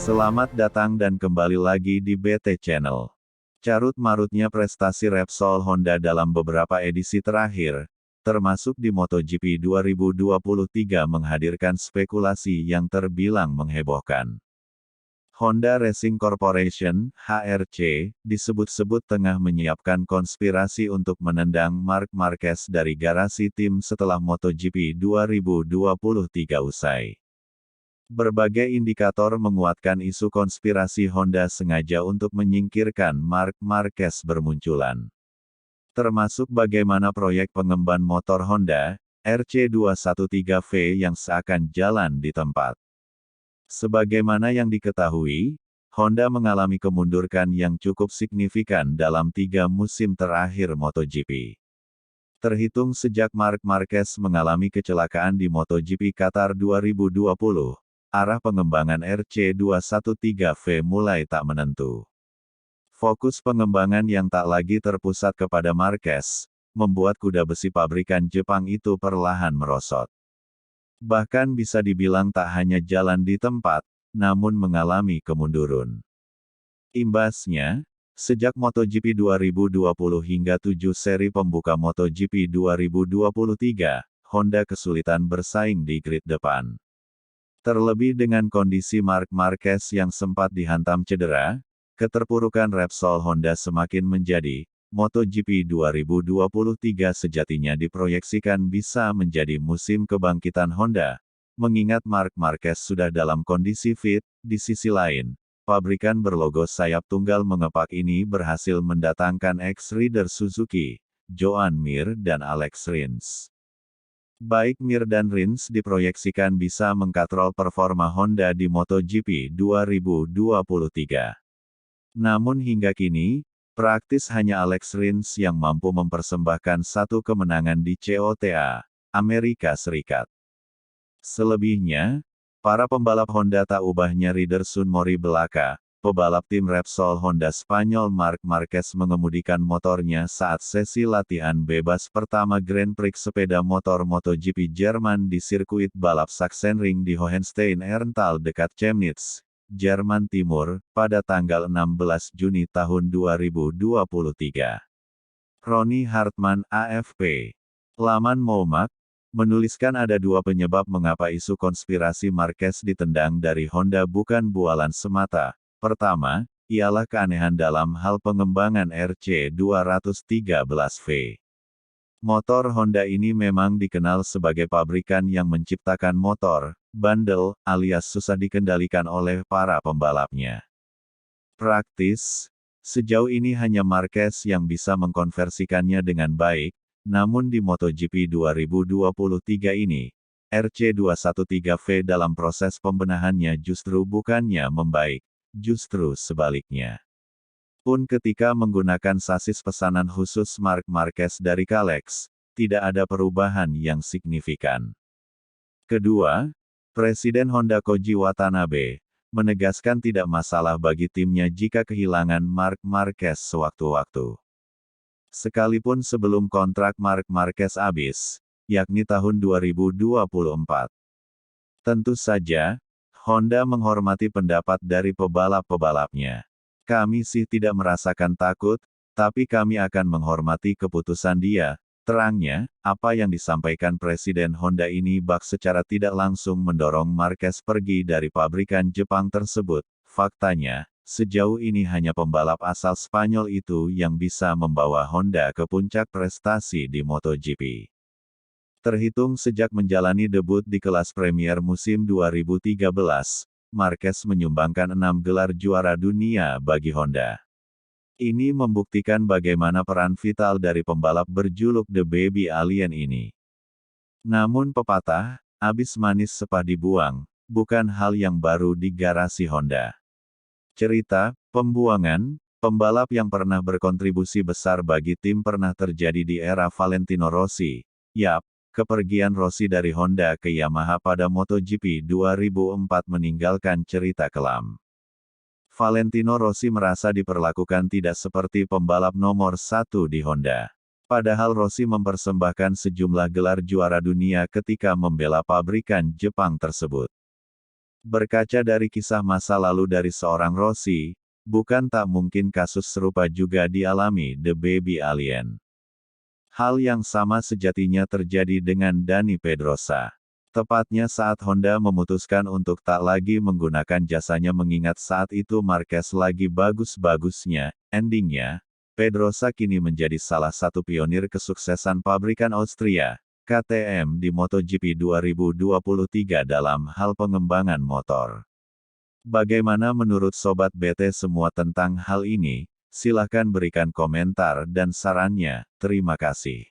Selamat datang dan kembali lagi di BT Channel. Carut-marutnya prestasi Repsol Honda dalam beberapa edisi terakhir, termasuk di MotoGP 2023 menghadirkan spekulasi yang terbilang menghebohkan. Honda Racing Corporation, HRC, disebut-sebut tengah menyiapkan konspirasi untuk menendang Marc Marquez dari garasi tim setelah MotoGP 2023 usai. Berbagai indikator menguatkan isu konspirasi Honda sengaja untuk menyingkirkan Marc Marquez bermunculan. Termasuk bagaimana proyek pengemban motor Honda, RC213V yang seakan jalan di tempat. Sebagaimana yang diketahui, Honda mengalami kemundurkan yang cukup signifikan dalam 3 musim terakhir MotoGP. Terhitung sejak Marc Marquez mengalami kecelakaan di MotoGP Qatar 2020, arah pengembangan RC213V mulai tak menentu. Fokus pengembangan yang tak lagi terpusat kepada Marquez, membuat kuda besi pabrikan Jepang itu perlahan merosot. Bahkan bisa dibilang tak hanya jalan di tempat, namun mengalami kemunduran. Imbasnya, sejak MotoGP 2020 hingga 7 seri pembuka MotoGP 2023, Honda kesulitan bersaing di grid depan. Terlebih dengan kondisi Marc Marquez yang sempat dihantam cedera, keterpurukan Repsol Honda semakin menjadi. MotoGP 2023 sejatinya diproyeksikan bisa menjadi musim kebangkitan Honda, mengingat Marc Marquez sudah dalam kondisi fit. Di sisi lain, pabrikan berlogo sayap tunggal mengepak ini berhasil mendatangkan ex-rider Suzuki, Joan Mir dan Alex Rins. Baik Mir dan Rins diproyeksikan bisa mengkatrol performa Honda di MotoGP 2023. Namun hingga kini, praktis hanya Alex Rins yang mampu mempersembahkan satu kemenangan di COTA, Amerika Serikat. Selebihnya, para pembalap Honda tak ubahnya rider Sun Mori belaka. Pebalap tim Repsol Honda Spanyol Marc Marquez mengemudikan motornya saat sesi latihan bebas pertama Grand Prix sepeda motor MotoGP Jerman di sirkuit balap Sachsenring di Hohenstein-Ernstthal dekat Chemnitz, Jerman Timur, pada tanggal 16 Juni tahun 2023. Ronnie Hartman, AFP. Laman Momak, menuliskan ada 2 penyebab mengapa isu konspirasi Marquez ditendang dari Honda bukan bualan semata. Pertama, ialah keanehan dalam hal pengembangan RC213V. Motor Honda ini memang dikenal sebagai pabrikan yang menciptakan motor bandel, alias susah dikendalikan oleh para pembalapnya. Praktis, sejauh ini hanya Marquez yang bisa mengkonversikannya dengan baik, namun di MotoGP 2023 ini, RC213V dalam proses pembenahannya justru bukannya membaik. Justru sebaliknya. Pun ketika menggunakan sasis pesanan khusus Marc Marquez dari Kalex, tidak ada perubahan yang signifikan. Kedua, Presiden Honda Koji Watanabe menegaskan tidak masalah bagi timnya jika kehilangan Marc Marquez sewaktu-waktu. Sekalipun sebelum kontrak Marc Marquez habis, yakni tahun 2024. Tentu saja, Honda menghormati pendapat dari pebalap-pebalapnya. Kami sih tidak merasakan takut, tapi kami akan menghormati keputusan dia, terangnya. Apa yang disampaikan Presiden Honda ini bak secara tidak langsung mendorong Marquez pergi dari pabrikan Jepang tersebut. Faktanya, sejauh ini hanya pembalap asal Spanyol itu yang bisa membawa Honda ke puncak prestasi di MotoGP. Terhitung sejak menjalani debut di kelas Premier musim 2013, Marquez menyumbangkan 6 gelar juara dunia bagi Honda. Ini membuktikan bagaimana peran vital dari pembalap berjuluk The Baby Alien ini. Namun pepatah, "Abis manis sepah dibuang," bukan hal yang baru di garasi Honda. Cerita pembuangan pembalap yang pernah berkontribusi besar bagi tim pernah terjadi di era Valentino Rossi. Yap, kepergian Rossi dari Honda ke Yamaha pada MotoGP 2004 meninggalkan cerita kelam. Valentino Rossi merasa diperlakukan tidak seperti pembalap nomor 1 di Honda. Padahal Rossi mempersembahkan sejumlah gelar juara dunia ketika membela pabrikan Jepang tersebut. Berkaca dari kisah masa lalu dari seorang Rossi, bukan tak mungkin kasus serupa juga dialami The Baby Alien. Hal yang sama sejatinya terjadi dengan Dani Pedrosa. Tepatnya saat Honda memutuskan untuk tak lagi menggunakan jasanya mengingat saat itu Marquez lagi bagus-bagusnya, endingnya, Pedrosa kini menjadi salah satu pionir kesuksesan pabrikan Austria, KTM di MotoGP 2023 dalam hal pengembangan motor. Bagaimana menurut Sobat BT semua tentang hal ini? Silahkan berikan komentar dan sarannya. Terima kasih.